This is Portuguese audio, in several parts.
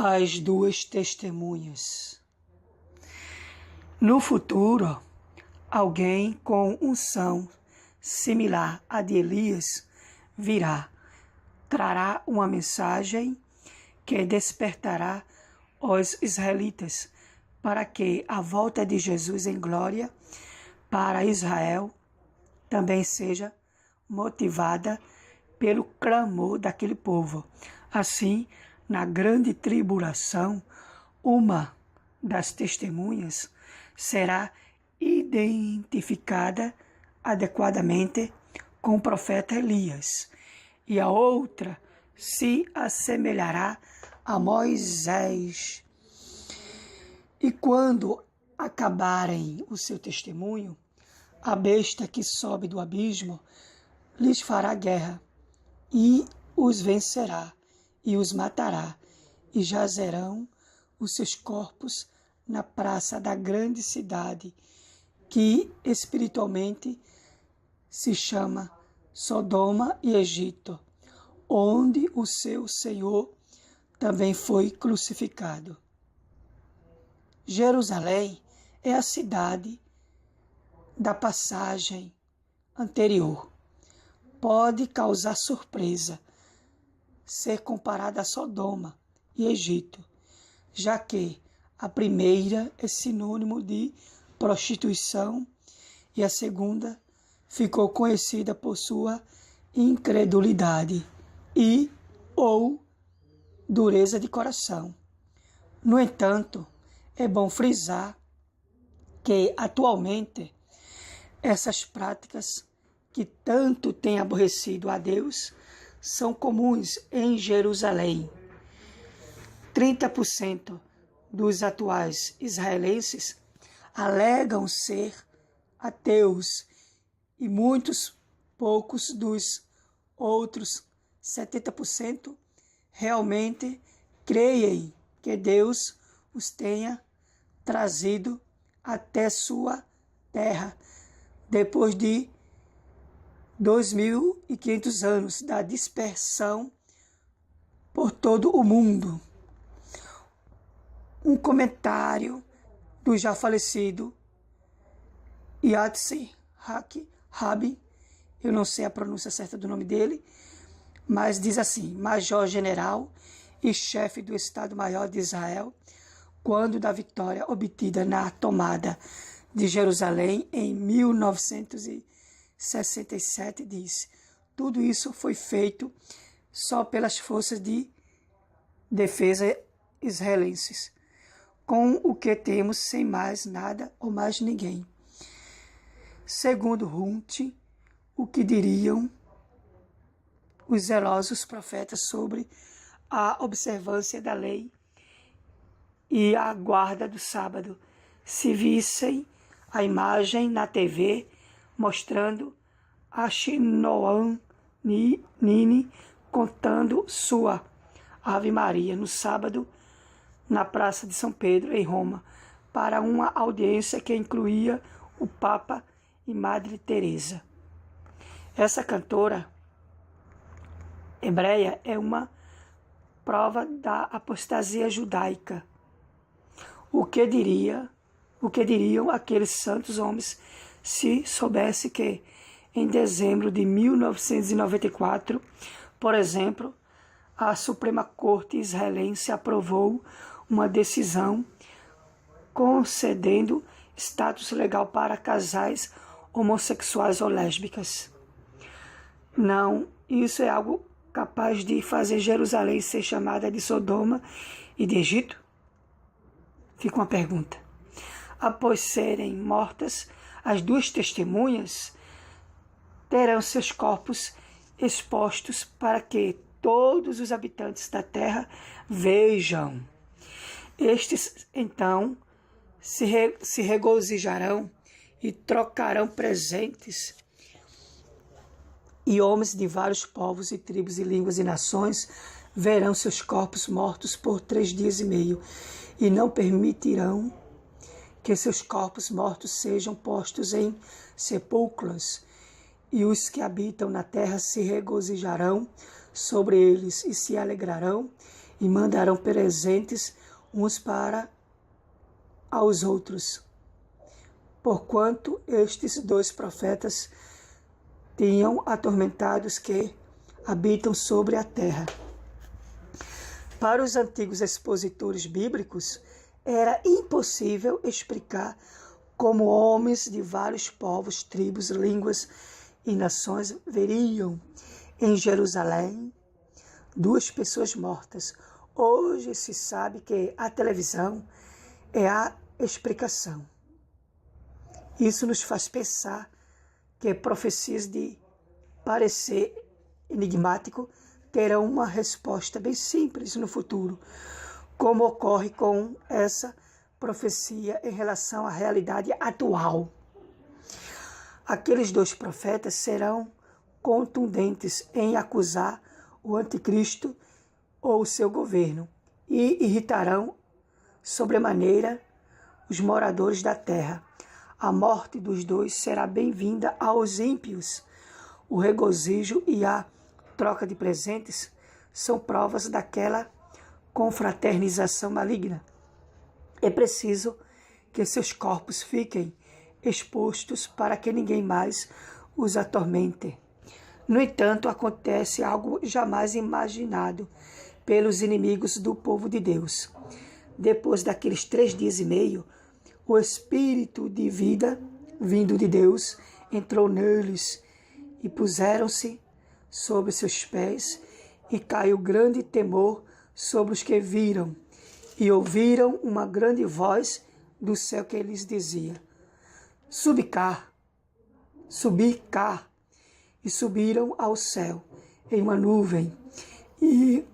As duas testemunhas. No futuro, alguém com unção similar à de Elias virá, trará uma mensagem que despertará os israelitas para que a volta de Jesus em glória para Israel também seja motivada pelo clamor daquele povo. Assim, na grande tribulação, uma das testemunhas será identificada adequadamente com o profeta Elias, e a outra se assemelhará a Moisés. E quando acabarem o seu testemunho, a besta que sobe do abismo lhes fará guerra, e os vencerá, e os matará, e jazerão os seus corpos na praça da grande cidade, que espiritualmente se chama Sodoma e Egito, onde o seu Senhor também foi crucificado. Jerusalém é a cidade da passagem anterior. Pode causar surpresa ser comparada a Sodoma e Egito, já que a primeira é sinônimo de prostituição e a segunda ficou conhecida por sua incredulidade e ou dureza de coração. No entanto, é bom frisar que atualmente essas práticas que tanto têm aborrecido a Deus são comuns em Jerusalém. 30% dos atuais israelenses alegam ser ateus e poucos dos outros 70% realmente creem que Deus os tenha trazido até sua terra depois de 2.500 anos da dispersão por todo o mundo. Um comentário do já falecido Yitzhak Rabin, eu não sei a pronúncia certa do nome dele, mas diz assim: major-general e chefe do Estado-Maior de Israel, quando da vitória obtida na tomada de Jerusalém em 1967, diz: tudo isso foi feito só pelas forças de defesa israelenses, com o que temos sem mais nada ou mais ninguém. Segundo Hunt, o que diriam os zelosos profetas sobre a observância da lei e a guarda do sábado, se vissem a imagem na TV mostrando a Shinoam Nini contando sua Ave Maria no sábado na Praça de São Pedro, em Roma, para uma audiência que incluía o Papa e Madre Teresa. Essa cantora hebreia é uma prova da apostasia judaica. O que diriam aqueles santos homens se soubesse que, em dezembro de 1994, por exemplo, a Suprema Corte israelense aprovou uma decisão concedendo status legal para casais homossexuais ou lésbicas? Não, isso é algo capaz de fazer Jerusalém ser chamada de Sodoma e de Egito? Fica uma pergunta. Após serem mortas, as duas testemunhas terão seus corpos expostos para que todos os habitantes da terra vejam. Estes, então, se regozijarão e trocarão presentes, e homens de vários povos e tribos e línguas e nações verão seus corpos mortos por 3 dias e meio, e não permitirão que seus corpos mortos sejam postos em sepulcros, e os que habitam na terra se regozijarão sobre eles e se alegrarão e mandarão presentes uns para aos outros, porquanto estes dois profetas tinham atormentados que habitam sobre a terra. Para os antigos expositores bíblicos, era impossível explicar como homens de vários povos, tribos, línguas e nações veriam em Jerusalém 2 pessoas mortas. Hoje se sabe que a televisão é a explicação. Isso nos faz pensar que profecias de parecer enigmático terão uma resposta bem simples no futuro, como ocorre com essa profecia em relação à realidade atual. Aqueles 2 profetas serão contundentes em acusar o anticristo ou o seu governo e irritarão sobremaneira os moradores da terra. A morte dos 2 será bem-vinda aos ímpios. O regozijo e a troca de presentes são provas daquela confraternização maligna. É preciso que seus corpos fiquem expostos para que ninguém mais os atormente. No entanto, acontece algo jamais imaginado pelos inimigos do povo de Deus. Depois daqueles 3 dias e meio, o Espírito de vida, vindo de Deus, entrou neles e puseram-se sobre seus pés, e caiu grande temor sobre os que viram, e ouviram uma grande voz do céu que lhes dizia: subi cá, e subiram ao céu em uma nuvem, e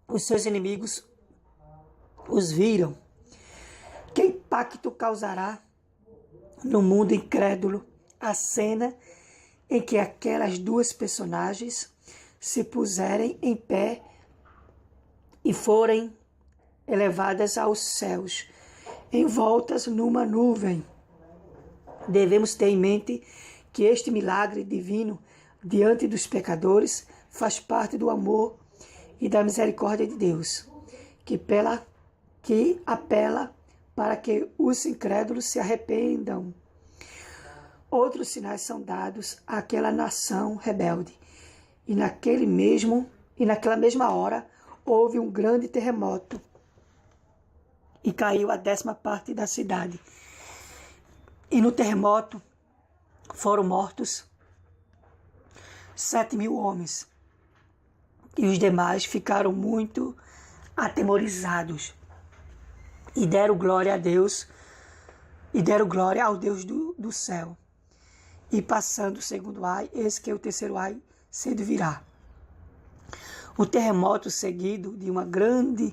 os seus inimigos os viram. Que impacto causará no mundo incrédulo a cena em que aquelas 2 personagens se puserem em pé e forem elevadas aos céus, envoltas numa nuvem? Devemos ter em mente que este milagre divino diante dos pecadores faz parte do amor e da misericórdia de Deus, que apela para que os incrédulos se arrependam. Outros sinais são dados àquela nação rebelde, e naquela mesma hora houve um grande terremoto e caiu a 10ª parte da cidade. E no terremoto foram mortos 7.000 homens, e os demais ficaram muito atemorizados e deram glória a Deus, e deram glória ao Deus do céu. E passando o 2º ai, eis que o 3º ai cedo virá. O terremoto seguido de uma grande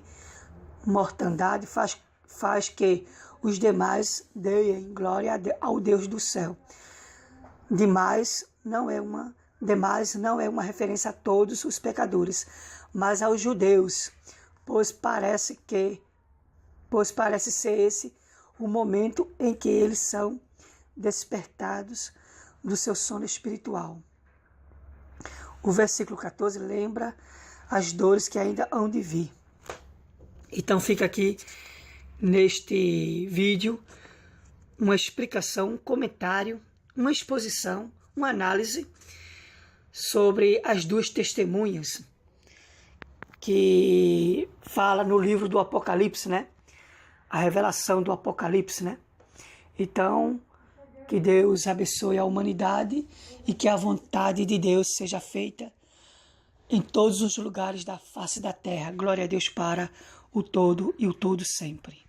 mortandade faz que os demais deem glória ao Deus do céu. Demais não é uma referência a todos os pecadores, mas aos judeus, pois parece ser esse o momento em que eles são despertados do seu sono espiritual. O versículo 14 lembra as dores que ainda hão de vir. Então fica aqui neste vídeo uma explicação, um comentário, uma exposição, uma análise sobre as 2 testemunhas que fala no livro do Apocalipse, né? A revelação do Apocalipse, né? Então, que Deus abençoe a humanidade e que a vontade de Deus seja feita em todos os lugares da face da terra. Glória a Deus para o todo e o todo sempre.